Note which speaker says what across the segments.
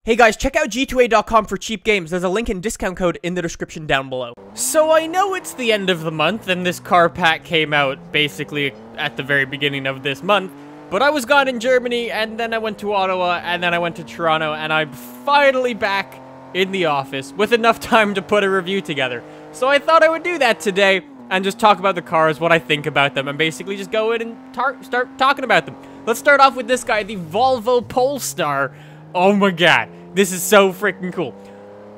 Speaker 1: Hey guys, check out g2a.com for cheap games. There's a link and discount code in the description down below. So I know it's the end of the month and this car pack came out basically at the very beginning of this month, but I was gone in Germany and then I went to Ottawa and then I went to Toronto and I'm finally back in the office with enough time to put a review together. So I thought I would do that today and just talk about the cars, what I think about them, and basically just go in and start talking about them. Let's start off with this guy, the Volvo Polestar. Oh my god, this is so freaking cool.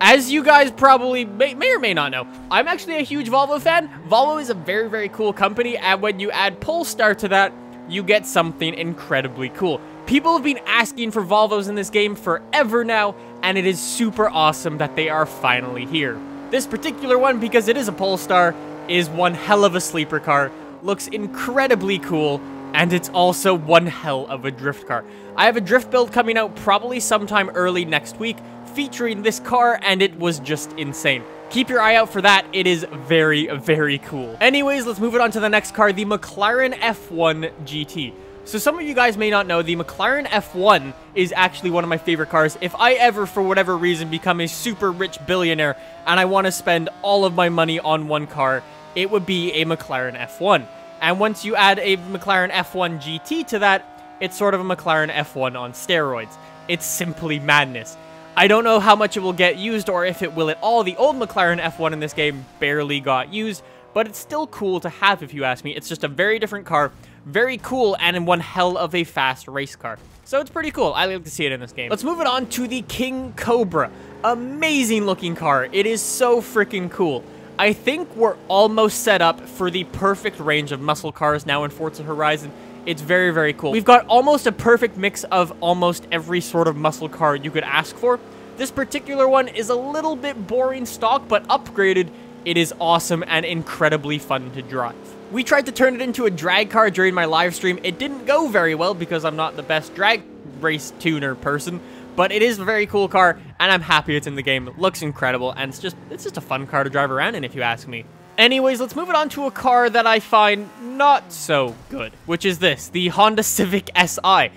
Speaker 1: As you guys probably may or may not know, I'm actually a huge Volvo fan. Volvo is a very, very cool company, and when you add Polestar to that, you get something incredibly cool. People have been asking for Volvos in this game forever now, and it is super awesome that they are finally here. This particular one, because it is a Polestar, is one hell of a sleeper car, looks incredibly cool, and it's also one hell of a drift car. I have a drift build coming out probably sometime early next week featuring this car, and it was just insane. Keep your eye out for that. It is very, very cool. Anyways, let's move it on to the next car, the McLaren F1 GT. So some of you guys may not know, the McLaren F1 is actually one of my favorite cars. If I ever, for whatever reason, become a super rich billionaire and I want to spend all of my money on one car, it would be a McLaren F1. And once you add a McLaren F1 GT to that, it's sort of a McLaren F1 on steroids. It's simply madness. I don't know how much it will get used or if it will at all. The old McLaren F1 in this game barely got used, but it's still cool to have if you ask me. It's just a very different car, very cool, and in one hell of a fast race car. So it's pretty cool. I like to see it in this game. Let's move it on to the King Cobra. Amazing looking car. It is so freaking cool. I think we're almost set up for the perfect range of muscle cars now in Forza Horizon. It's very, very cool. We've got almost a perfect mix of almost every sort of muscle car you could ask for. This particular one is a little bit boring stock, but upgraded, it is awesome and incredibly fun to drive. We tried to turn it into a drag car during my live stream. It didn't go very well because I'm not the best drag race tuner person, but it is a very cool car, and I'm happy it's in the game. It looks incredible, and it's just a fun car to drive around in, if you ask me. Anyways, let's move it on to a car that I find not so good, which is this, the Honda Civic Si.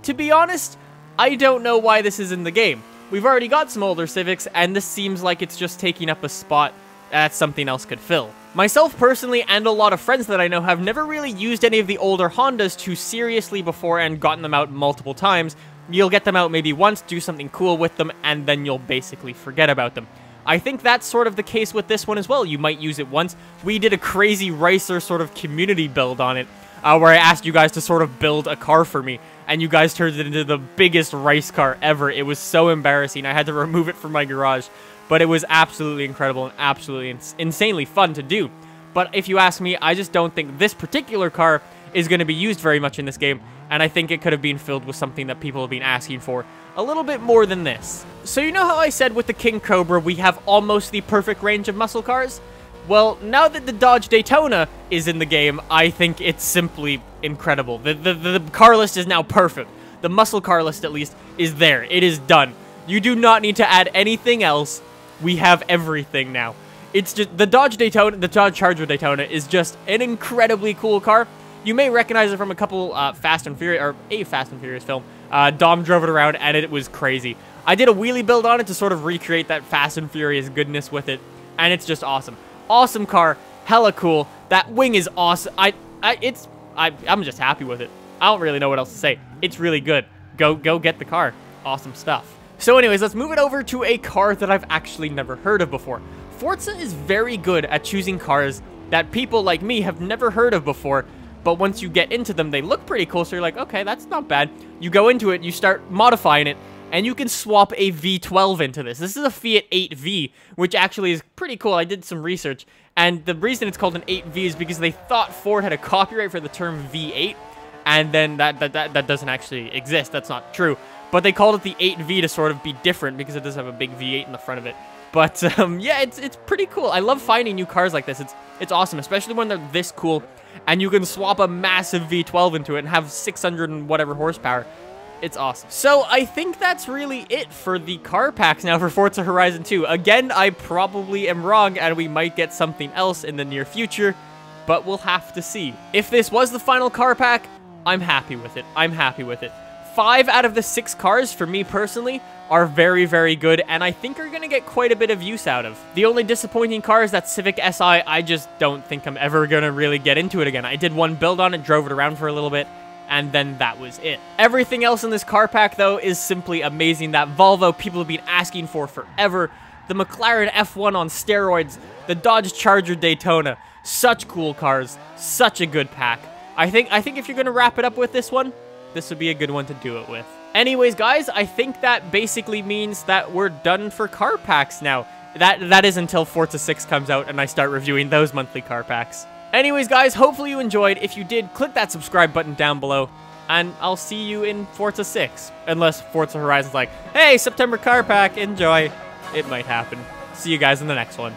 Speaker 1: To be honest, I don't know why this is in the game. We've already got some older Civics, and this seems like it's just taking up a spot that something else could fill. Myself personally, and a lot of friends that I know, have never really used any of the older Hondas too seriously before and gotten them out multiple times. You'll get them out maybe once, do something cool with them, and then you'll basically forget about them. I think that's sort of the case with this one as well. You might use it once. We did a crazy racer sort of community build on it, where I asked you guys to sort of build a car for me, and you guys turned it into the biggest race car ever. It was so embarrassing. I had to remove it from my garage, but it was absolutely incredible and absolutely insanely fun to do. But if you ask me, I just don't think this particular car is going to be used very much in this game, and I think it could have been filled with something that people have been asking for a little bit more than this. So you know how I said with the King Cobra we have almost the perfect range of muscle cars? Well, now that the Dodge Daytona is in the game, I think it's simply incredible. The car list is now perfect. The muscle car list, at least, is there. It is done. You do not need to add anything else. We have everything now. It's just, the Dodge Charger Daytona is just an incredibly cool car. You may recognize it from a couple Fast and Furious film. Dom drove it around, and it was crazy. I did a wheelie build on it to sort of recreate that Fast and Furious goodness with it, and it's just awesome. Awesome car, hella cool. That wing is awesome. I'm just happy with it. I don't really know what else to say. It's really good. Go get the car. Awesome stuff. So anyways, let's move it over to a car that I've actually never heard of before. Forza is very good at choosing cars that people like me have never heard of before, but once you get into them, they look pretty cool, so you're like, okay, that's not bad. You go into it, you start modifying it, and you can swap a V12 into this. This is a Fiat 8V, which actually is pretty cool. I did some research, and the reason it's called an 8V is because they thought Ford had a copyright for the term V8, and then that doesn't actually exist. That's not true. But they called it the 8V to sort of be different because it does have a big V8 in the front of it. But yeah, it's pretty cool. I love finding new cars like this. It's awesome, especially when they're this cool, and you can swap a massive V12 into it and have 600 and whatever horsepower. It's awesome. So I think that's really it for the car packs now for Forza Horizon 2. Again, I probably am wrong, and we might get something else in the near future, but we'll have to see. If this was the final car pack, I'm happy with it. I'm happy with it. 5 out of the 6 cars, for me personally, are very, very good, and I think are going to get quite a bit of use out of. The only disappointing car is that Civic Si. I just don't think I'm ever going to really get into it again. I did one build on it, drove it around for a little bit, and then that was it. Everything else in this car pack, though, is simply amazing. That Volvo people have been asking for forever. The McLaren F1 on steroids. The Dodge Charger Daytona. Such cool cars. Such a good pack. I think if you're going to wrap it up with this one, this would be a good one to do it with. Anyways, guys, I think that basically means that we're done for car packs now. That is until Forza 6 comes out and I start reviewing those monthly car packs. Anyways, guys, hopefully you enjoyed. If you did, click that subscribe button down below, and I'll see you in Forza 6. Unless Forza Horizon's like, hey, September car pack, enjoy. It might happen. See you guys in the next one.